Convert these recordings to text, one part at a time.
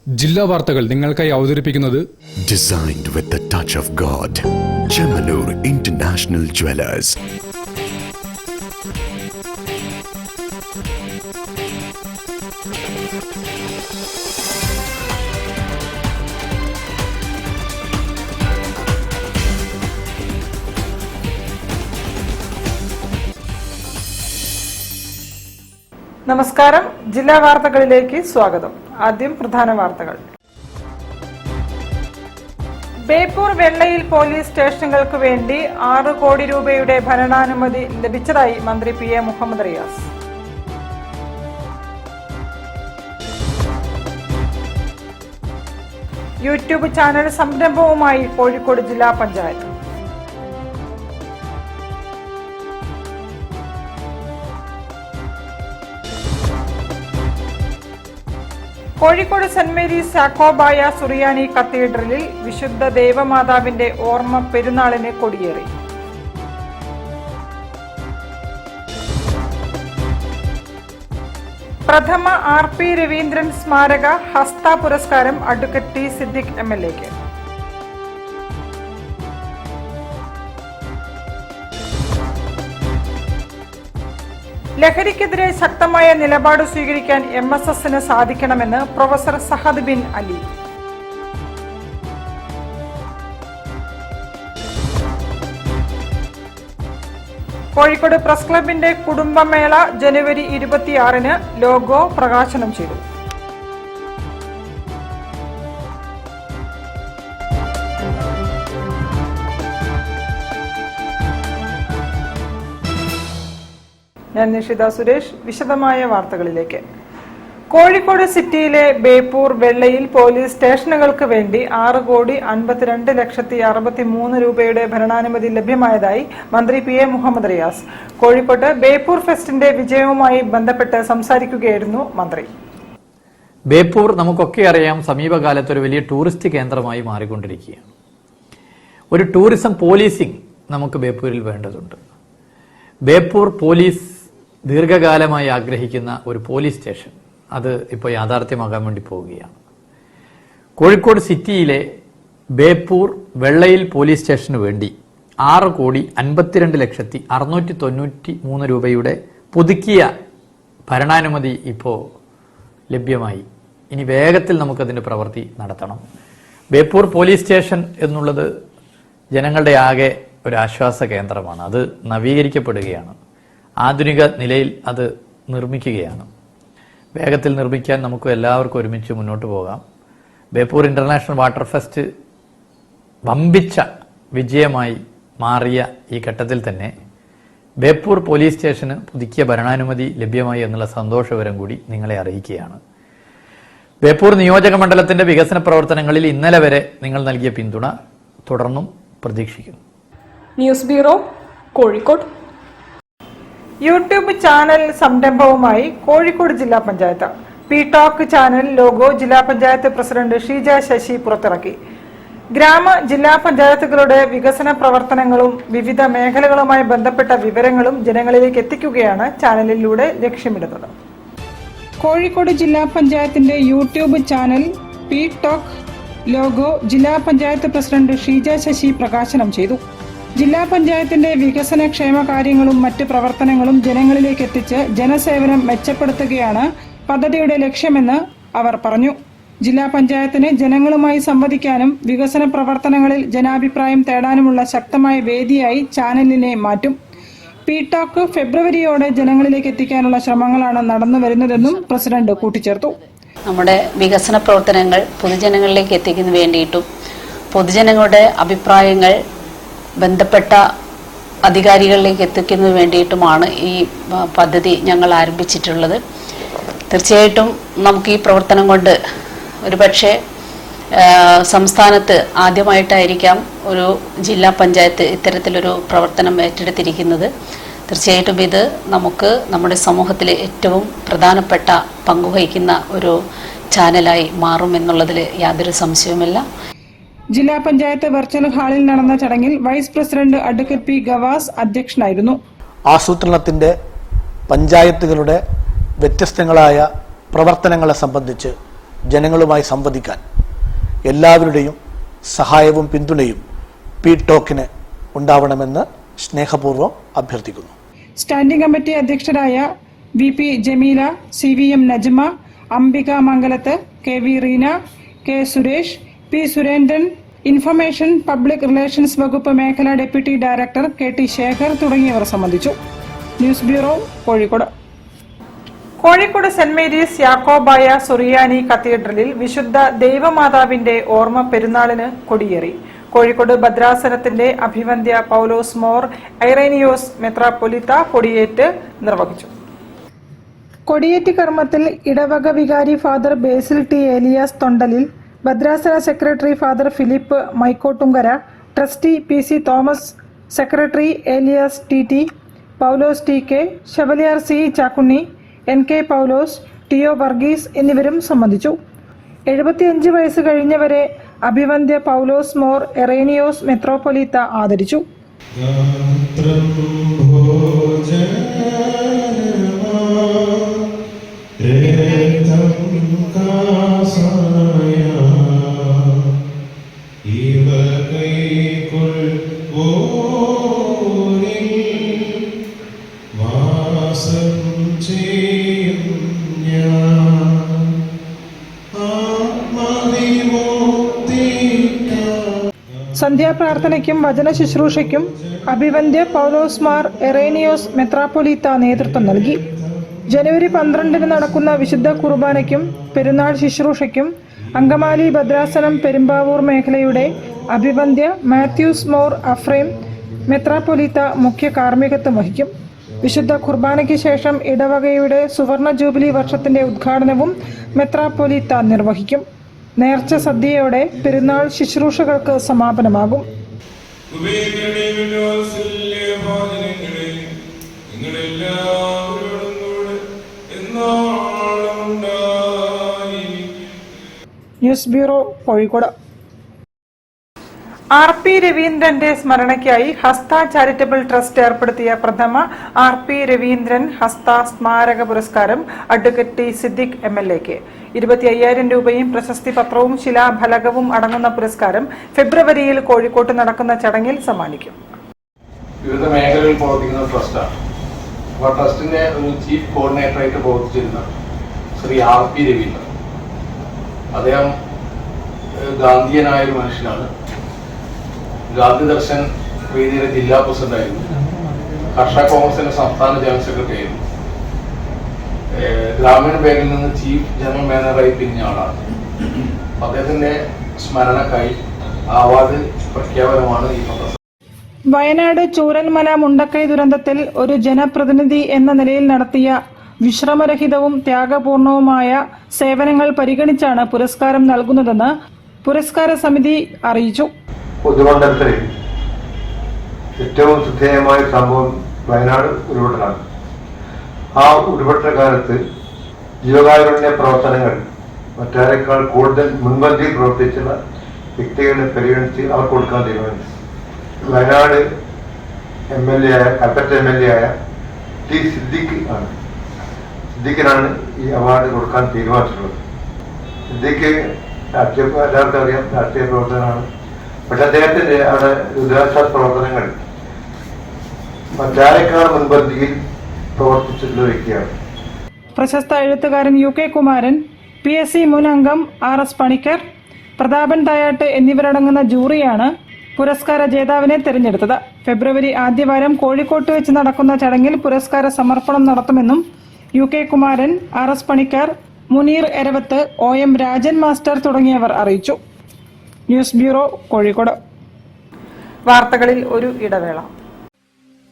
ജില്ലാ വാർത്തകൾ നിങ്ങൾക്കായി അവതരിപ്പിക്കുന്നത് Designed with the touch of God. Chemanur International Jewelers. നമസ്കാരം. ജില്ലാ വാർത്തകളിലേക്ക് സ്വാഗതം. ആദ്യം പ്രധാന വാർത്തകൾ. ബേപ്പൂർ വെള്ളയിൽ പോലീസ് സ്റ്റേഷനുകൾക്ക് വേണ്ടി 6 കോടി രൂപയുടെ ഭരണാനുമതി ലഭിച്ചതായി മന്ത്രി P A Muhammad Riyas. YouTube channel സംരംഭവുമായി കോഴിക്കോട് ജില്ലാ പഞ്ചായത്ത്. കോഴിക്കോട് സെന്റ് മേരീസ് യാക്കോബായ സുറിയാനി കത്തീഡ്രലിൽ വിശുദ്ധ ദേവമാതാവിന്റെ ഓർമ്മ പെരുന്നാളിന് കൊടിയേറി. പ്രഥമ RP രവീന്ദ്രൻ സ്മാരക ഹസ്ത പുരസ്കാരം അഡ്വക്കേറ്റ് ടി സിദ്ദിഖ് MLA-ക്ക്. ലഹരിക്കെതിരെ ശക്തമായ നിലപാട് സ്വീകരിക്കാൻ MSS-ന് സാധിക്കണമെന്ന് professor Sahad bin Ali. Kozhikode press ക്ലബിന്റെ കുടുംബമേള ജനുവരി 26-ന് ലോഗോ പ്രകാശനം ചെയ്തു. ഞാൻ നിഷിത സുരേഷ്. വിശദമായ വാർത്തകളിലേക്ക്. കോഴിക്കോട് സിറ്റിയിലെ ബേപ്പൂർ വെള്ളയിൽ പോലീസ് സ്റ്റേഷനുകൾക്ക് വേണ്ടി 6,52,63 രൂപയുടെ ഭരണാനുമതി ലഭ്യമായതായി മന്ത്രി പി എ മുഹമ്മദ് റിയാസ്. കോഴിക്കോട്ട് ബേപ്പൂർ ഫെസ്റ്റിന്റെ വിജയവുമായി ബന്ധപ്പെട്ട് സംസാരിക്കുകയായിരുന്നു മന്ത്രി. ബേപ്പൂർ നമുക്കൊക്കെ അറിയാം, സമീപകാലത്ത് ഒരു വലിയ ടൂറിസ്റ്റ് കേന്ദ്രമായി മാറിക്കൊണ്ടിരിക്കുകയാണ്. ഒരു ടൂറിസം പോലീസിംഗ് നമുക്ക് ബേപ്പൂരിൽ വേണ്ടതുണ്ട്. ബേപ്പൂർ പോലീസ് ദീർഘകാലമായി ആഗ്രഹിക്കുന്ന ഒരു പോലീസ് സ്റ്റേഷൻ അത് ഇപ്പോൾ യാഥാർത്ഥ്യമാകാൻ വേണ്ടി പോവുകയാണ്. കോഴിക്കോട് സിറ്റിയിലെ ബേപ്പൂർ വെള്ളയിൽ പോലീസ് സ്റ്റേഷന് വേണ്ടി 6,52,693 രൂപയുടെ പുതുക്കിയ ഭരണാനുമതി ഇപ്പോൾ ലഭ്യമായി. ഇനി വേഗത്തിൽ നമുക്കതിൻ്റെ പ്രവൃത്തി നടത്തണം. ബേപ്പൂർ പോലീസ് സ്റ്റേഷൻ എന്നുള്ളത് ജനങ്ങളുടെ ആകെ ഒരു ആശ്വാസ കേന്ദ്രമാണ്. അത് നവീകരിക്കപ്പെടുകയാണ്. ആധുനിക നിലയിൽ അത് നിർമ്മിക്കുകയാണ്. വേഗത്തിൽ നിർമ്മിക്കാൻ നമുക്ക് എല്ലാവർക്കും ഒരുമിച്ച് മുന്നോട്ട് പോകാം. ബേപ്പൂർ ഇന്റർനാഷണൽ വാട്ടർ ഫെസ്റ്റ് വമ്പിച്ച വിജയമായി മാറിയ ഈ ഘട്ടത്തിൽ തന്നെ ബേപ്പൂർ പോലീസ് സ്റ്റേഷന് പുതുക്കിയ ഭരണാനുമതി ലഭ്യമായി എന്നുള്ള സന്തോഷവിവരം കൂടി നിങ്ങളെ അറിയിക്കുകയാണ്. ബേപ്പൂർ നിയോജക മണ്ഡലത്തിന്റെ വികസന പ്രവർത്തനങ്ങളിൽ ഇന്നലെ വരെ നിങ്ങൾ നൽകിയ പിന്തുണ തുടർന്നും പ്രതീക്ഷിക്കുന്നു. News bureau, Kozhikode. YouTube channel സംരംഭവുമായി കോഴിക്കോട് ജില്ലാ panchayat. P talk channel logo ജില്ലാ പഞ്ചായത്ത് പ്രസിഡന്റ് ഷീജ ശശി പുറത്തിറക്കി. ഗ്രാമ ജില്ലാ പഞ്ചായത്തുകളുടെ വികസന പ്രവർത്തനങ്ങളും വിവിധ മേഖലകളുമായി ബന്ധപ്പെട്ട വിവരങ്ങളും ജനങ്ങളിലേക്ക് എത്തിക്കുകയാണ് ചാനലിലൂടെ ലക്ഷ്യമിടുന്നത്. കോഴിക്കോട് ജില്ലാ പഞ്ചായത്തിന്റെ YouTube channel P talk logo ജില്ലാ പഞ്ചായത്ത് പ്രസിഡന്റ് ഷീജ ശശി പ്രകാശനം ചെയ്തു. ജില്ലാ പഞ്ചായത്തിന്റെ വികസന ക്ഷേമ കാര്യങ്ങളും മറ്റ് പ്രവർത്തനങ്ങളും ജനങ്ങളിലേക്ക് എത്തിച്ച് ജനസേവനം മെച്ചപ്പെടുത്തുകയാണ് പദ്ധതിയുടെ ലക്ഷ്യമെന്ന് അവർ പറഞ്ഞു. ജില്ലാ പഞ്ചായത്തിന് ജനങ്ങളുമായി സംവദിക്കാനും വികസന പ്രവർത്തനങ്ങളിൽ ജനാഭിപ്രായം തേടാനുമുള്ള ശക്തമായ വേദിയായി ചാനലിനെ മാറ്റും. പി ടോക്ക് ഫെബ്രുവരിയോടെ ജനങ്ങളിലേക്ക് എത്തിക്കാനുള്ള ശ്രമങ്ങളാണ് നടന്നു വരുന്നതെന്നും പ്രസിഡന്റ് കൂട്ടിച്ചേർത്തു. നമ്മുടെ വികസന പ്രവർത്തനങ്ങൾ പൊതുജനങ്ങളിലേക്ക് എത്തിക്കുന്നതിന് വേണ്ടിയിട്ടും പൊതുജനങ്ങളുടെ അഭിപ്രായങ്ങൾ ബന്ധപ്പെട്ട അധികാരികളിലേക്ക് എത്തിക്കുന്നതിന് വേണ്ടിയിട്ടുമാണ് ഈ പദ്ധതി ഞങ്ങൾ ആരംഭിച്ചിട്ടുള്ളത്. തീർച്ചയായിട്ടും നമുക്ക് ഈ പ്രവർത്തനം കൊണ്ട് ഒരുപക്ഷെ സംസ്ഥാനത്ത് ആദ്യമായിട്ടായിരിക്കാം ഒരു ജില്ലാ പഞ്ചായത്ത് ഇത്തരത്തിലൊരു പ്രവർത്തനം ഏറ്റെടുത്തിരിക്കുന്നത്. തീർച്ചയായിട്ടും ഇത് നമുക്ക് നമ്മുടെ സമൂഹത്തിലെ ഏറ്റവും പ്രധാനപ്പെട്ട പങ്കുവഹിക്കുന്ന ഒരു ചാനലായി മാറുമെന്നുള്ളതിൽ യാതൊരു സംശയവുമില്ല. ജില്ലാ പഞ്ചായത്ത് വെർച്വൽ ഹാളിൽ നടന്ന ചടങ്ങിൽ vice president advocate P Gavas അധ്യക്ഷനായിരുന്നു. ആസൂത്രണത്തിന്റെ പഞ്ചായത്തുകളുടെ വ്യത്യസ്തങ്ങളായ പ്രവർത്തനങ്ങളെ സംബന്ധിച്ച് ജനങ്ങളുമായി സംവദിക്കാൻ എല്ലാവരുടെയും സഹായവും പിന്തുണയും പി-ടോക്കിന് ഉണ്ടാവണമെന്ന് സ്നേഹപൂർവ്വം അഭ്യർത്ഥിക്കുന്നു. സ്റ്റാൻഡിംഗ് കമ്മിറ്റി അധ്യക്ഷരായ VP Jameela, CVM Najma, Ambika Mangalath, KV Reena, K Suresh, P Surendran, information public relations വകുപ്പ് മേഖലാ ഡെപ്യൂട്ടി ഡയറക്ടർ KT ശേഖർ തുടങ്ങിയവർ സംബന്ധിച്ചു. News bureau, Kozhikode. Kozhikode Saint Mary's Yakobaya സുറിയാനി കത്തീഡ്രലിൽ വിശുദ്ധ ദൈവമാതാവിന്റെ ഓർമ്മ പെരുന്നാളിന് കൊടിയേറി. കോഴിക്കോട് ഭദ്രാസനത്തിന്റെ അഭിവന്ദ്യ പൗലോസ് മോർ ഐറേനിയോസ് മെത്രാപ്പൊലിത്ത കൊടിയേറ്റ് നിർവഹിച്ചു. കൊടിയേറ്റ് കർമ്മത്തിൽ ഇടവക വികാരി father Basil T Elias Thondalil, ഭദ്രാസന secretary father Philip Mykottunkara, trustee PC Thomas, secretary Elias TT, Paulose TK, Chevalier C Chakkunni, NK Paulose, TO Varghese എന്നിവരും സംബന്ധിച്ചു. 75 വയസ്സ് കഴിഞ്ഞവരെ അഭിവന്ദ്യ പൗലോസ് മോർ എറേനിയോസ് മെത്രോപൊലീത്ത ആദരിച്ചു. സന്ധ്യാപ്രാർത്ഥനയ്ക്കും വചന ശുശ്രൂഷയ്ക്കും അഭിവന്ദ്യ പൗലോസ് മാർ എറേനിയോസ് മെത്രാപ്പൊലീത്ത നേതൃത്വം നൽകി. ജനുവരി 12 നടക്കുന്ന വിശുദ്ധ കുർബാനയ്ക്കും പെരുന്നാൾ ശുശ്രൂഷയ്ക്കും അങ്കമാലി ഭദ്രാസനം പെരുമ്പാവൂർ മേഖലയുടെ അഭിവന്ദ്യ മാത്യൂസ് മോർ അഫ്രേം മെത്രാപ്പൊലീത്ത മുഖ്യ കാർമ്മികത്വം വഹിക്കും. വിശുദ്ധ കുർബാനയ്ക്ക് ശേഷം ഇടവകയുടെ സുവർണ ജൂബിലി വർഷത്തിന്റെ ഉദ്ഘാടനവും മെത്രാപ്പൊലീത്ത നിർവഹിക്കും. നേർച്ച സദ്യയോടെ പെരുന്നാൾ ശുശ്രൂഷകൾക്ക് സമാപനമാകും. News bureau, Kozhikode. RP രവീന്ദ്രന്റെ സ്മരണയ്ക്കായി ഹസ്ത ചാരിറ്റബിൾ ട്രസ്റ്റ് ഏർപ്പെടുത്തിയ പ്രഥമ RP രവീന്ദ്രൻ ഹസ്ത സ്മാരക പുരസ്കാരം അഡ്വക്കേറ്റ് T സിദ്ദിഖ് MLAക്ക് 25,000 രൂപയും പ്രശസ്തി പത്രവും ശിലാഫലകവും അടങ്ങുന്ന പുരസ്കാരം ഫെബ്രുവരിയിൽ കോഴിക്കോട്ട് നടക്കുന്ന ചടങ്ങിൽ സമ്മാനിക്കും. വിവിധ മേഖലകളിൽ പ്രവർത്തിക്കുന്ന ട്രസ്റ്റാണ്. അപ്പോൾ ട്രസ്റ്റിന്റെ ഒരു ചീഫ് കോർഡിനേറ്ററായിട്ട് പ്രവർത്തിച്ചിരുന്ന ശ്രീ RP രവീന്ദ്രൻ, അദ്ദേഹം ഗാന്ധിയനായൊരു മനുഷ്യനാണ്. ഗാന്ധി ദർശൻ വേദിയുടെ ജില്ലാ പ്രസിഡന്റായിരുന്നു. കർഷക കോൺഗ്രസിന്റെ സംസ്ഥാന ജനറൽ സെക്രട്ടറി ആയിരുന്നു. ഗ്രാമീണ ബാങ്കിൽ നിന്ന് ചീഫ് ജനറൽ മാനേജറായി പിരിഞ്ഞ ആളാണ്. അദ്ദേഹത്തിന്റെ സ്മരണക്കായി അവാർഡ് പ്രഖ്യാപനമാണ് ഈ പ്രസംഗം. വയനാട് ചൂരൽമല മുണ്ടക്കൈ ദുരന്തത്തിൽ ഒരു ജനപ്രതിനിധി എന്ന നിലയിൽ നടത്തിയ വിശ്രമരഹിതവും ത്യാഗപൂർണവുമായ സേവനങ്ങൾ പരിഗണിച്ചാണ് പുരസ്കാരം നൽകുന്നതെന്ന് പുരസ്കാര സമിതി അറിയിച്ചു. പൊതുമണ്ഡലത്തിൽ ഏറ്റവും ശ്രദ്ധേയമായ സംഭവം വയനാട് ഉരുൾപൊട്ടലാണ്. ആ ഉരുൾപൊട്ട കാലത്ത് ജീവകാരുണ്യ പ്രവർത്തനങ്ങൾ മറ്റാരേക്കാൾ കൂടുതൽ മുൻപന്തിയിൽ പ്രവർത്തിച്ചുള്ള വ്യക്തികളെ പരിഗണിച്ച് അവർ കൊടുക്കാൻ തീരുമാനിച്ചു. വയനാട് കൽപ്പറ്റ MLA ആയ T സിദ്ദിഖ് ആണ്. സിദ്ദിഖിനാണ് ഈ അവാർഡ് കൊടുക്കാൻ തീരുമാനിച്ചിട്ടുള്ളത്. സിദ്ദിഖ് എല്ലാവർക്കും അറിയാം, രാഷ്ട്രീയ പ്രവർത്തനമാണ്. പക്ഷെ അദ്ദേഹത്തിന്റെ അവിടെ ദുരിതാശ്വാസ പ്രവർത്തനങ്ങൾ മറ്റാരേക്കാൾ മുൻപന്തിയിൽ പ്രവർത്തിച്ചിട്ടുള്ള വ്യക്തിയാണ്. പ്രശസ്ത എഴുത്തുകാരൻ UK കുമാരൻ, PSC മുൻ അംഗം RS പണിക്കർ, പ്രതാപൻ തായാട്ട് എന്നിവരടങ്ങുന്ന ജൂറിയാണ് പുരസ്കാര ജേതാവിനെ തെരഞ്ഞെടുത്തത്. ഫെബ്രുവരി ആദ്യവാരം കോഴിക്കോട്ട് വെച്ച് നടക്കുന്ന ചടങ്ങിൽ പുരസ്കാര സമർപ്പണം നടത്തുമെന്നും UK Kumaran, RS Panicker, Muneer Eravath, OM Rajan master തുടങ്ങിയവർ അറിയിച്ചു. News bureau, Kozhikode. വാർത്തകളിൽ ഒരു ഇടവേള.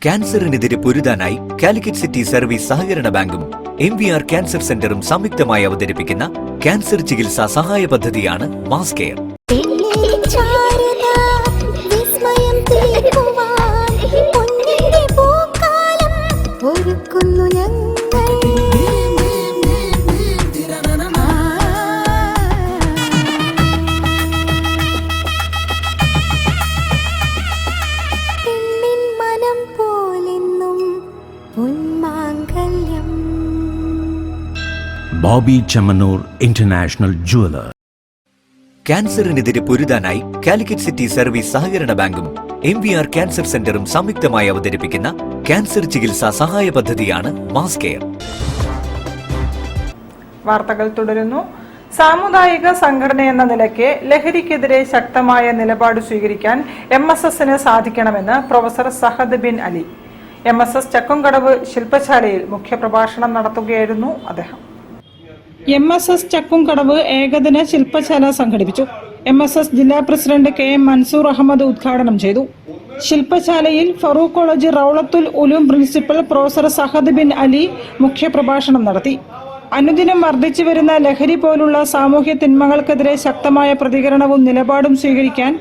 ക്യാൻസറിനെതിരെ പൊരുതാനായി കാലിക്കറ്റ് സിറ്റി സർവീസ് സഹകരണ ബാങ്കും MVR ക്യാൻസർ സെന്ററും സംയുക്തമായി അവതരിപ്പിക്കുന്ന ക്യാൻസർ ചികിത്സാ സഹായ പദ്ധതിയാണ് mass care. Bobby Chamanur International Jeweler. ക്യാൻസറിനെതിരെ പൊരുതാനായി കാലിക്കറ്റ് സിറ്റി സർവീസ് സഹകരണ ബാങ്കും MVR ക്യാൻസർ സെന്ററും സംയുക്തമായി അവതരിപ്പിക്കുന്ന ക്യാൻസർ ചികിത്സാ സഹായ പദ്ധതിയാണ് മാസ് കെയർ. വാർത്തകൾ തുടരുന്നു. സാമുദായിക സംഘടന എന്ന നിലയ്ക്ക് ലഹരിക്കെതിരെ ശക്തമായ നിലപാട് സ്വീകരിക്കാൻ MSSന് സാധിക്കണമെന്ന് professor Sahad bin Ali. MSS Chakkumkadavu ശില്പശാലയിൽ മുഖ്യപ്രഭാഷണം നടത്തുകയായിരുന്നു അദ്ദേഹം. MSS ചക്കുംകടവ് ഏകദിന ശില്പശാല സംഘടിപ്പിച്ചു. MSS ജില്ലാ പ്രസിഡന്റ് KM മൻസൂർ അഹമ്മദ് ഉദ്ഘാടനം ചെയ്തു. ശില്പശാലയിൽ Farook college Raulathul Uloom principal professor Sahad bin Ali മുഖ്യപ്രഭാഷണം നടത്തി. അനുദിനം വർദ്ധിച്ചു വരുന്ന ലഹരി പോലുള്ള സാമൂഹ്യ തിന്മകൾക്കെതിരെ ശക്തമായ പ്രതികരണവും നിലപാടും സ്വീകരിക്കാൻ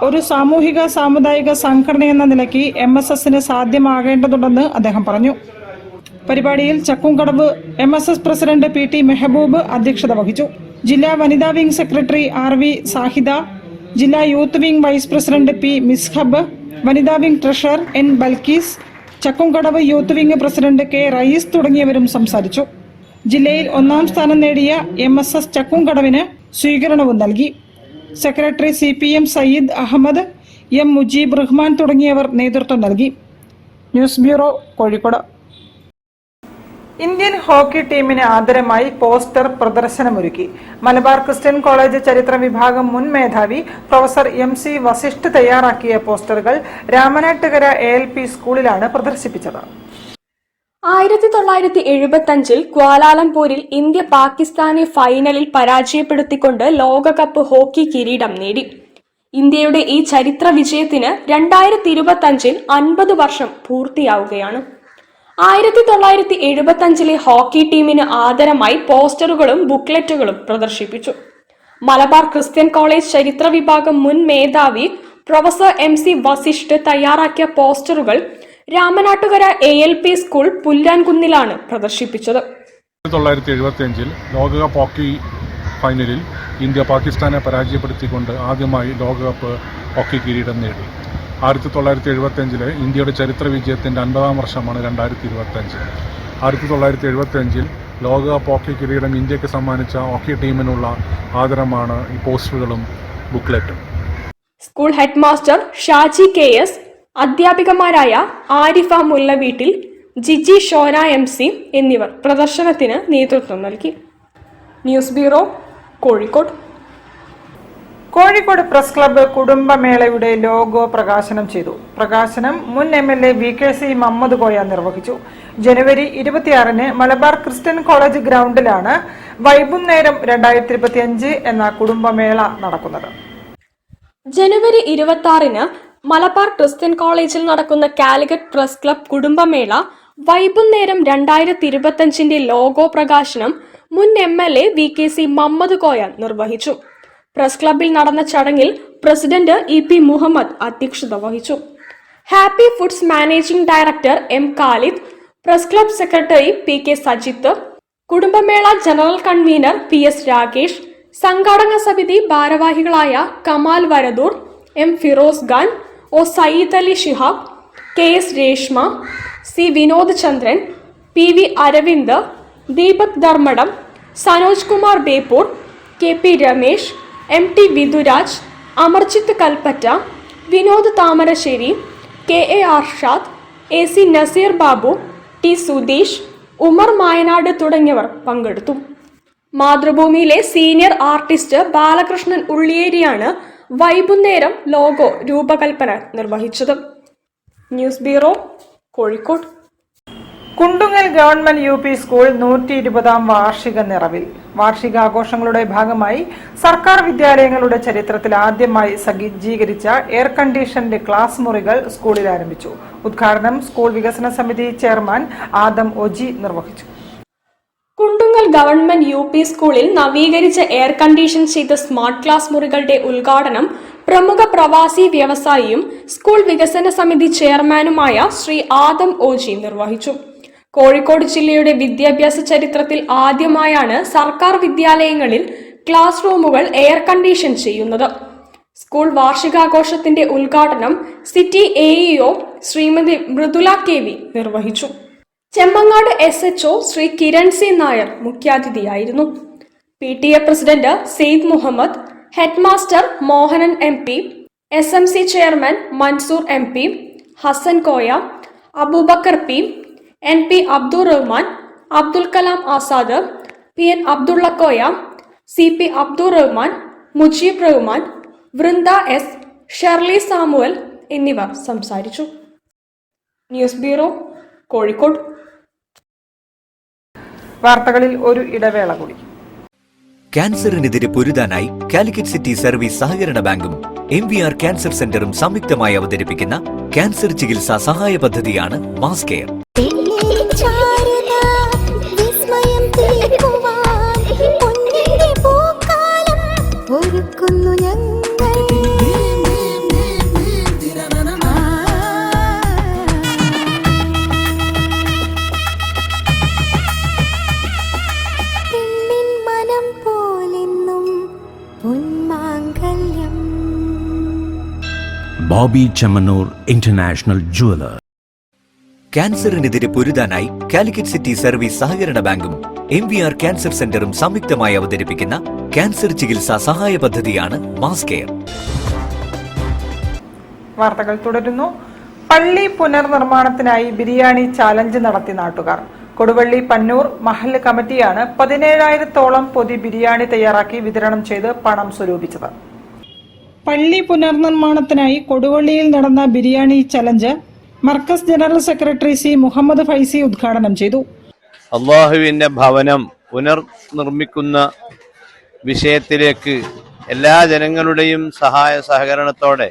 ഒരു സാമൂഹിക സാമുദായിക സംഘടന എന്ന നിലയ്ക്ക് MSSന് സാധ്യമാകേണ്ടതുണ്ടെന്ന് അദ്ദേഹം പറഞ്ഞു. പരിപാടിയിൽ Chakkumkadavu MSS president PT Mehaboob അധ്യക്ഷത വഹിച്ചു. ജില്ലാ വനിതാ വിംഗ് സെക്രട്ടറി RV സാഹിദ, ജില്ലാ youth wing vice president P Mishab, വനിതാ wing treasurer N Balkees, Chakkumkadavu youth wing president K Rayees തുടങ്ങിയവരും സംസാരിച്ചു. ജില്ലയിൽ 1ാം സ്ഥാനം നേടിയ MSS ചക്കുംകടവിന് സ്വീകരണവും നൽകി. Secretary CPM Sayyid Ahmed, M Mujeeb Rahman തുടങ്ങിയവർ നേതൃത്വം നൽകി. News bureau, Kozhikode. Indian hockey ടീമിന് ആദരമായി പോസ്റ്റർ പ്രദർശനമൊരുക്കി. മലബാർ ക്രിസ്ത്യൻ കോളേജ് ചരിത്ര വിഭാഗം മുൻ മേധാവി പ്രൊഫസർ MC വസിഷ്ഠ് തയ്യാറാക്കിയ പോസ്റ്ററുകൾ രാമനാട്ടുകര ALP സ്കൂളിലാണ് പ്രദർശിപ്പിച്ചത്. 1975 ക്വാലാലംപൂരിൽ ഇന്ത്യ പാകിസ്ഥാനെ ഫൈനലിൽ പരാജയപ്പെടുത്തിക്കൊണ്ട് ലോകകപ്പ് ഹോക്കി കിരീടം നേടി. ഇന്ത്യയുടെ ഈ ചരിത്ര വിജയത്തിന് 2025 50 വർഷം പൂർത്തിയാവുകയാണ്. 1975 ഹോക്കി ടീമിന് ആദരമായി പോസ്റ്ററുകളും ബുക്ക്ലെറ്റുകളും പ്രദർശിപ്പിച്ചു. മലബാർ ക്രിസ്ത്യൻ കോളേജ് ചരിത്ര വിഭാഗം മുൻ മേധാവി പ്രൊഫസർ MC വസിഷ്ഠ് തയ്യാറാക്കിയ പോസ്റ്ററുകൾ രാമനാട്ടുകര ALP സ്കൂൾ പുല്ലാൻകുന്നിലാണ് പ്രദർശിപ്പിച്ചത്. 1975 ലോകകപ്പ് ഹോക്കി ഫൈനലിൽ ഇന്ത്യ പാകിസ്ഥാനെ പരാജയപ്പെടുത്തിക്കൊണ്ട് ആദ്യമായി ലോകകപ്പ് ഹോക്കി കിരീടം നേടി. 1975 ഇന്ത്യയുടെ ചരിത്ര വിജയത്തിൻ്റെ 50ാം വർഷമാണ് 2025. 1975 ലോകകപ്പ് ഹോക്കി കിരീടം ഇന്ത്യക്ക് സമ്മാനിച്ച ഹോക്കി ടീമിനുള്ള ആദരമാണ് ഈ പോസ്റ്ററുകളും ബുക്ക്ലെറ്റും. School head master Shaji KS, അധ്യാപികമാരായ ആരിഫ മുല്ലവീട്ടിൽ, ജിജി ഷോന MC എന്നിവർ പ്രദർശനത്തിന് നേതൃത്വം നൽകി. News bureau, Kozhikode. Kozhikode press club കുടുംബമേളയുടെ ലോഗോ പ്രകാശനം ചെയ്തു. പ്രകാശനം മുൻ MLA VKC മുഹമ്മദ് കോയ നിർവഹിച്ചു. ജനുവരി 26 മലബാർ ക്രിസ്ത്യൻ കോളേജ് ഗ്രൗണ്ടിലാണ് വൈകുന്നേരം 2025 എന്ന കുടുംബമേള നടക്കുന്നത്. ജനുവരി 26 മലബാർ ക്രിസ്ത്യൻ കോളേജിൽ നടക്കുന്ന കാലിക്കറ്റ് പ്രസ് ക്ലബ് കുടുംബമേള വൈകുന്നേരം 2025 ലോഗോ പ്രകാശനം മുൻ MLA VKC മുഹമ്മദ് കോയ നിർവഹിച്ചു. പ്രസ് ക്ലബിൽ നടന്ന ചടങ്ങിൽ പ്രസിഡന്റ് EP മുഹമ്മദ് അധ്യക്ഷത വഹിച്ചു. Happy foods managing director M Khalid, press club secretary PK Sajith, കുടുംബമേള ജനറൽ കൺവീനർ PS രാകേഷ്, സംഘാടക സമിതി ഭാരവാഹികളായ Kamal Varadoor, M Firoz Khan, O Sayyid Ali Shihab, KS Reshma, C Vinod ചന്ദ്രൻ, PV Aravind, Deepak Dharmadam, Sanoj Kumar Beypore, KP Ramesh, MT വിദുരാജ്, Amarjith Kalpetta, Vinod Thamarassery, KA Arshad, AC Naseer Babu, T Sudheesh, Umar Mayanad തുടങ്ങിയവർ പങ്കെടുത്തു. മാതൃഭൂമിയിലെ സീനിയർ ആർട്ടിസ്റ്റ് ബാലകൃഷ്ണൻ ഉള്ളിയേരിയാണ് വൈകുന്നേരം ലോഗോ രൂപകൽപ്പന നിർവഹിച്ചത്. News bureau, Kozhikode. Kundungal government UP school 120ാം വാർഷിക നിറവിൽ. വാർഷികാഘോഷങ്ങളുടെ ഭാഗമായി സർക്കാർ വിദ്യാലയങ്ങളുടെ ചരിത്രത്തിൽ ആദ്യമായി സജ്ജീകരിച്ച എയർ കണ്ടീഷൻഡ് ക്ലാസ് മുറികൾ സ്കൂളിൽ ആരംഭിച്ചു. ഉദ്ഘാടനം സ്കൂൾ വികസന സമിതി ചെയർമാൻ ആദം ഒജി നിർവഹിച്ചു. കുണ്ടുങ്ങൽ ഗവൺമെന്റ് UP സ്കൂളിൽ നവീകരിച്ച എയർ കണ്ടീഷൻ ചെയ്ത സ്മാർട്ട് ക്ലാസ് മുറികളുടെ ഉദ്ഘാടനം പ്രമുഖ പ്രവാസി വ്യവസായിയും സ്കൂൾ വികസന സമിതി ചെയർമാനുമായ ശ്രീ ആദം ഒജി നിർവഹിച്ചു. കോഴിക്കോട് ജില്ലയുടെ വിദ്യാഭ്യാസ ചരിത്രത്തിൽ ആദ്യമായാണ് സർക്കാർ വിദ്യാലയങ്ങളിൽ ക്ലാസ് റൂമുകൾ എയർ കണ്ടീഷൻ ചെയ്യുന്നത്. സ്കൂൾ വാർഷികാഘോഷത്തിന്റെ ഉദ്ഘാടനം city AEO Shrimati Mridula KV നിർവഹിച്ചു. ചെമ്മങ്ങാട് SHO ശ്രീ കിരൺ സി നായർ മുഖ്യാതിഥിയായിരുന്നു. PTA president Sayed Muhammad, headmaster Mohanan MP, SMC chairman Mansoor MP, Hassan Koya, Abubakar P, NP Abdul Rahman, Abdul Kalam Azad, PN Abdulla Koya, CP Abdul Rahman, Mujeeb Rahman, Vrinda S, Shirley Samuel എന്നിവർ സംസാരിച്ചു. News bureau, Kozhikode. വാർത്തകളിൽ ഒരു ഇടവേള കൂടി. ക്യാൻസറിനെതിരെ പൊരുതാനായി കാലിക്കറ്റ് സിറ്റി സർവീസ് സഹകരണ ബാങ്കും MVR ക്യാൻസർ സെന്ററും സംയുക്തമായി അവതരിപ്പിക്കുന്ന ക്യാൻസർ ചികിത്സാ സഹായ പദ്ധതിയാണ് mass care. Bobby Chemmanur international jeweller. ക്യാൻസറിനെതിരെ പൊരുതാനായി കാലിക്കറ്റ് സിറ്റി സർവീസ് സഹകരണ ബാങ്കും MVR ക്യാൻസർ സെന്ററും സംയുക്തമായി അവതരിപ്പിക്കുന്ന ക്യാൻസർ ചികിത്സാ സഹായ പദ്ധതിയാണ് മാസ് കെയർ. വാർത്തകൾ തുടരുന്നു. പള്ളി പുനർനിർമ്മാണത്തിനായി ബിരിയാണി ചാലഞ്ച് നടത്തി നാട്ടുകാർ. കൊടുവള്ളി പന്നൂർ മഹല്ല് കമ്മിറ്റിയാണ് 17,000-ഓളം പൊതി ബിരിയാണി തയ്യാറാക്കി വിതരണം ചെയ്ത് പണം സ്വരൂപിച്ചത്. പള്ളി പുനർനിർമ്മാണത്തിനായി കൊടുവള്ളിയിൽ നടന്ന biryani challenge Markaz general secretary C Muhammad Faizy ഉദ്ഘാടനം ചെയ്തു. അള്ളാഹുവിന്റെ ഭവനം പുനർനിർമ്മിക്കുന്ന വിഷയത്തിലേക്ക് എല്ലാ ജനങ്ങളുടെയും സഹായ സഹകരണത്തോടെ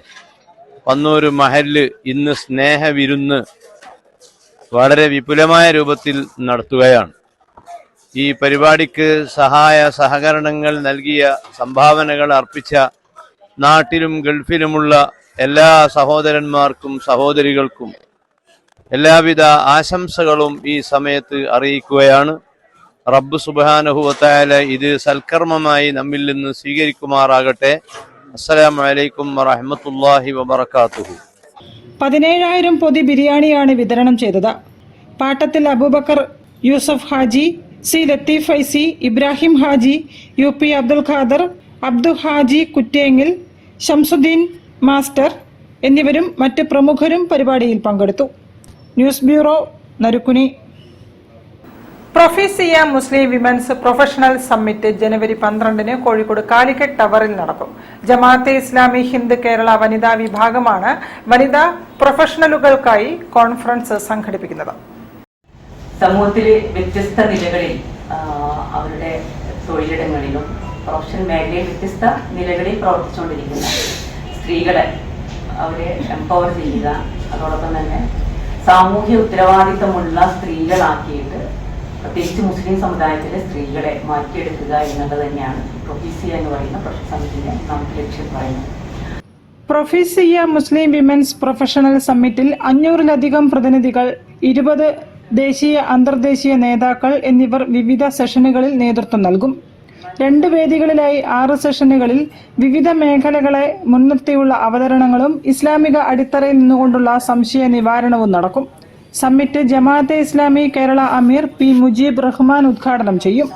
പന്നൂർ മഹല്ല് ഇന്ന് സ്നേഹവിരുന്ന് വളരെ വിപുലമായ രൂപത്തിൽ നടത്തുകയാണ്. ഈ പരിപാടിക്ക് സഹായ സഹകരണങ്ങൾ നൽകിയ, സംഭാവനകൾ അർപ്പിച്ച നാട്ടിലും ഗൾഫിലുമുള്ള എല്ലാ സഹോദരന്മാർക്കും സഹോദരികൾക്കും എല്ലാവിധ ആശംസകളും ഈ സമയത്ത് അറിയിക്കുകയാണ്. റബ്ബ് സുബ്ഹാനഹു വ തആല ഇത് സൽക്കർമ്മമായി നമ്മിൽ നിന്ന് സ്വീകരിക്കുമാറാകട്ടെ. അസ്സലാമു അലൈക്കും വറഹ്മത്തുള്ളാഹി വബറകാതുഹു. 17,000 പൊതി ബിരിയാണിയാണ് വിതരണം ചെയ്തത്. Pattathil Abubakar Yusuf Haji, C Latheef Faizy, Ibrahim Haji, UP Abdul Khader, Abdu Haji Kuttengil, Shamsuddin master എന്നിവരും മറ്റ് പ്രമുഖരും പരിപാടിയിൽ പങ്കെടുത്തു. News bureau, Narukkuni. പ്രൊഫീസിയ മുസ്ലിം വിമൻസ് പ്രൊഫഷണൽ സമ്മിറ്റ് ജനുവരി 12 കോഴിക്കോട് കാലിക്കറ്റ് ടവറിൽ നടക്കും. ജമാഅത്തെ ഇസ്ലാമി ഹിന്ദ് കേരള വനിതാ വിഭാഗമാണ് വനിതാ പ്രൊഫഷണലുകൾക്കായി കോൺഫറൻസ് സംഘടിപ്പിക്കുന്നത്. സമൂഹത്തിലെ വ്യത്യസ്ത നിലകളിൽ അവരുടെ തൊഴിലിടങ്ങളിലും പ്രൊഫഷണൽ മേഖലയിൽ വ്യത്യസ്ത നിലകളിൽ പ്രവർത്തിച്ചുകൊണ്ടിരിക്കുന്ന സ്ത്രീകളെ അവരെ എംപവർ ചെയ്യുക, അതോടൊപ്പം തന്നെ സാമൂഹ്യ ഉത്തരവാദിത്തമുള്ള സ്ത്രീകളാക്കിയിട്ട് പ്രത്യേകിച്ച് മുസ്ലിം സമുദായത്തിലെ സ്ത്രീകളെ മാറ്റിയെടുക്കുക എന്നുള്ളത് തന്നെയാണ് പ്രൊഫീസിയ എന്ന് പറയുന്ന പ്രൊഫഷണൽ സമിറ്റിന്റെ നമുക്ക് ലക്ഷ്യം പറയുന്നത്. പ്രൊഫീസിയ മുസ്ലിം വിമൻസ് പ്രൊഫഷണൽ സമ്മിറ്റിൽ 500-ലധികം പ്രതിനിധികൾ, 20 ദേശീയ അന്തർദേശീയ നേതാക്കൾ എന്നിവർ വിവിധ സെഷനുകളിൽ നേതൃത്വം നൽകും. 2 വേദികളിലായി 6 സെഷനുകളിൽ വിവിധ മേഖലകളെ മുൻനിർത്തിയുള്ള അവതരണങ്ങളും ഇസ്ലാമിക അടിത്തറയിൽ നിന്നുകൊണ്ടുള്ള സംശയ നിവാരണവും നടക്കും. സമ്മിറ്റ് ജമാഅത്തെ ഇസ്ലാമി കേരള അമീർ P മുജീബ് റഹ്മാൻ ഉദ്ഘാടനം ചെയ്യും.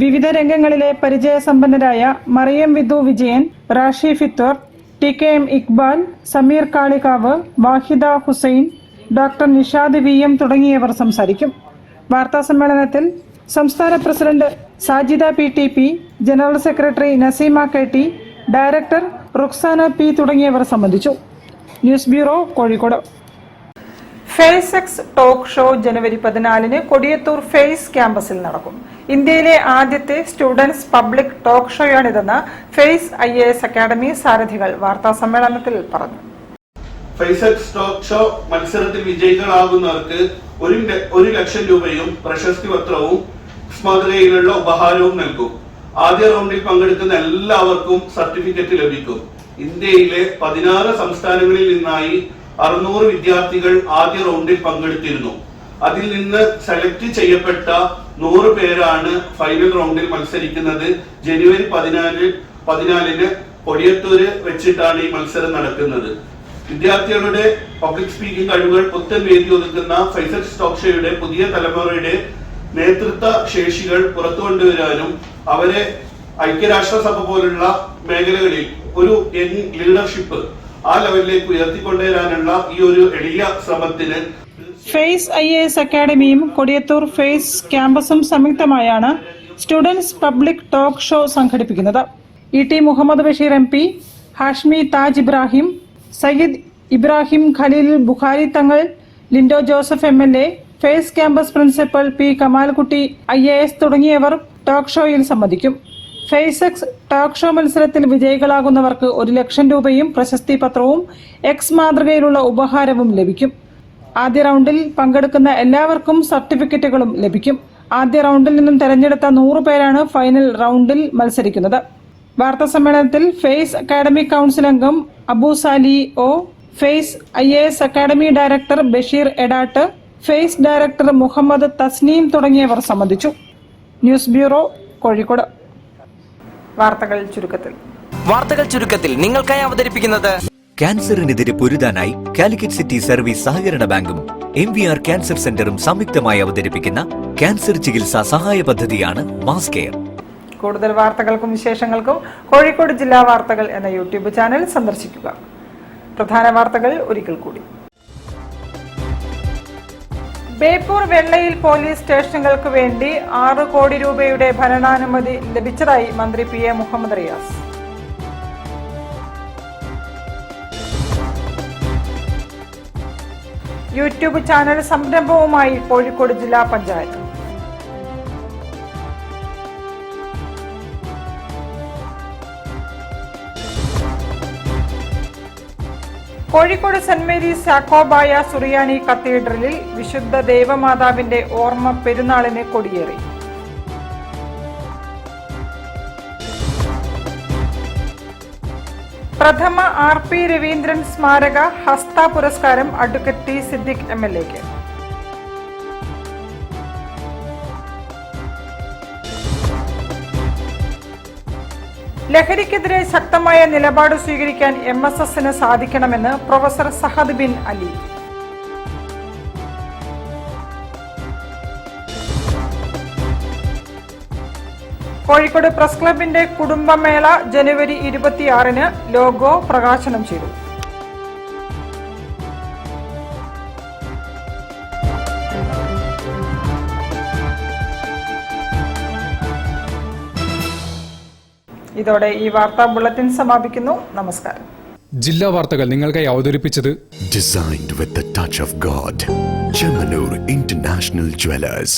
വിവിധ രംഗങ്ങളിലെ പരിചയസമ്പന്നരായ Mariyam Vidhu Vijayan, Rashi Fithwar, TKM Iqbal, Sameer Kalikavu, Wahida Hussain, doctor Nishad VM തുടങ്ങിയവർ സംസാരിക്കും. വാർത്താ സമ്മേളനത്തിൽ സംസ്ഥാന president Sajida PTP, general secretary Naseema KT, director Ruksana P തുടങ്ങിയവർ സംബന്ധിച്ചു. News bureau, Kozhikode. Face X talk show ജനുവരി 14 കൊടിയത്തൂർ ഫേസ് ക്യാമ്പസിൽ നടക്കും. ഇന്ത്യയിലെ ആദ്യത്തെ സ്റ്റുഡൻസ് പബ്ലിക് ടോക്ക് ഷോയാണിതെന്ന് ഫേസ് IAS അക്കാദമി സാരഥികൾ വാർത്താ സമ്മേളനത്തിൽ പറഞ്ഞു. ഫേസ് എക്സ് ടോക്ക് ഷോ മത്സരത്തിൽ വിജയികളാകുന്നവർക്ക് 1 ലക്ഷം രൂപയും പ്രശസ്തി പത്രവും മാതൃകയിലുള്ള ഉപഹാരവും നൽകും. ആദ്യ റൗണ്ടിൽ പങ്കെടുക്കുന്ന എല്ലാവർക്കും സർട്ടിഫിക്കറ്റ് ലഭിക്കും. ഇന്ത്യയിലെ 16 സംസ്ഥാനങ്ങളിൽ നിന്നായി 600 വിദ്യാർത്ഥികൾ ആദ്യ റൗണ്ടിൽ പങ്കെടുത്തിരുന്നു. അതിൽ നിന്ന് സെലക്ട് ചെയ്യപ്പെട്ട 100 പേരാണ് ഫൈനൽ റൗണ്ടിൽ മത്സരിക്കുന്നത്. ജനുവരി 14 കൊടിയത്തൂര് വെച്ചിട്ടാണ് ഈ മത്സരം നടക്കുന്നത്. വിദ്യാർത്ഥികളുടെ പബ്ലിക് സ്പീക്കിംഗ് കഴിവുകൾ പുത്തൻ വേദി ഒതുക്കുന്ന ഫൈസൽ സ്റ്റോക്ക് ഷോയുടെ പുതിയ തലമുറയുടെ നേതൃത്വ ശേഷികൾ പുറത്തു കൊണ്ടുവരാനും അവരെ ഐക്യരാഷ്ട്രസഭ പോലുള്ള മേഖലകളിൽ ഒരു യങ് ലീഡർഷിപ്പ് ആ ലെവലിലേക്ക് ഉയർത്തിക്കൊണ്ടുവരാനുള്ള ഈ ഒരു എളിയ ശ്രമത്തിന് ഫേസ് IAS അക്കാദമിയും കൊടിയത്തൂർ ഫേസ് ക്യാമ്പസും സംയുക്തമായാണ് സ്റ്റുഡൻസ് പബ്ലിക് ടോക്ക് ഷോ സംഘടിപ്പിക്കുന്നത്. ET Muhammad Basheer MP, Hashmi Taj Ibrahim, Sayyid Ibrahim Khaleel Bukhari Thangal, Lindo Joseph MLA, face campus principal P Kamalkutty IAS തുടങ്ങിയവർ ടോക്ക് ഷോയിൽ സംബന്ധിക്കും. ഫേസ് ടോക്ക് ഷോ മത്സരത്തിൽ വിജയികളാകുന്നവർക്ക് 1 ലക്ഷം രൂപയും പ്രശസ്തി പത്രവും X മാതൃകയിലുള്ള ഉപഹാരവും ലഭിക്കും. ആദ്യ റൗണ്ടിൽ പങ്കെടുക്കുന്ന എല്ലാവർക്കും സർട്ടിഫിക്കറ്റുകളും ലഭിക്കും. ആദ്യ റൗണ്ടിൽ നിന്നും തെരഞ്ഞെടുത്ത 100 പേരാണ് ഫൈനൽ റൗണ്ടിൽ മത്സരിക്കുന്നത്. വാർത്താ സമ്മേളനത്തിൽ ഫേസ് അക്കാദമിക് കൗൺസിൽ അംഗം Abu Sali O, face IAS academy director Basheer Edatt, face director Muhammad Thasneem തുടങ്ങിയവർ സംബന്ധിച്ചു. News bureau, Kozhikode. വാർത്തകൾ ചുരുക്കത്തിൽ നിങ്ങൾക്കായി അവതരിപ്പിക്കുന്നത് ക്യാൻസറിനെതിരെ പൊരുതാനായി കാലിക്കറ്റ് സിറ്റി സർവീസ് സഹകരണ ബാങ്കും MVR ക്യാൻസർ സെന്ററും സംയുക്തമായി അവതരിപ്പിക്കുന്ന ക്യാൻസർ ചികിത്സാ സഹായ പദ്ധതിയാണ് മാസ് കെയർ. കൂടുതൽ വാർത്തകൾക്കും വിശേഷങ്ങൾക്കും കോഴിക്കോട് ജില്ലാ വാർത്തകൾ എന്ന യൂട്യൂബ് ചാനൽ സന്ദർശിക്കുക. പ്രധാന വാർത്തകൾ ഒരിക്കൽ കൂടി. ബേപ്പൂർ വെള്ളയിൽ പോലീസ് സ്റ്റേഷനുകൾക്ക് വേണ്ടി 6 കോടി രൂപയുടെ ഭരണാനുമതി ലഭിച്ചതായി മന്ത്രി PA Muhammad Riyas. YouTube channel സംരംഭവുമായി കോഴിക്കോട് ജില്ലാ പഞ്ചായത്ത്. കോഴിക്കോട് സെന്റ് മേരീസ് യാക്കോബായ സുറിയാനി കത്തീഡ്രലിൽ വിശുദ്ധ ദേവമാതാവിന്റെ ഓർമ്മ പെരുന്നാളിന് കൊടിയേറി. പ്രഥമ RP രവീന്ദ്രൻ സ്മാരക ഹസ്ത പുരസ്കാരം അഡ്വക്കേറ്റ് T സിദ്ദിഖ് MLAക്ക്. ലഹരിക്കെതിരെ ശക്തമായ നിലപാട് സ്വീകരിക്കാൻ MSSന് സാധിക്കണമെന്ന് professor Sahad bin Ali. Kozhikode press ക്ലബിന്റെ കുടുംബമേള ജനുവരി 26-ന് ലോഗോ പ്രകാശനം ചെയ്തു. ഇതോടെ ഈ വാർത്താ ബുള്ളറ്റിൻ സമാപിക്കുന്നു. നമസ്കാരം. ജില്ലാ വാർത്തകൾ നിങ്ങൾക്കായി അവതരിപ്പിച്ചത് Designed with the touch of God. Chemanur International Jewelers.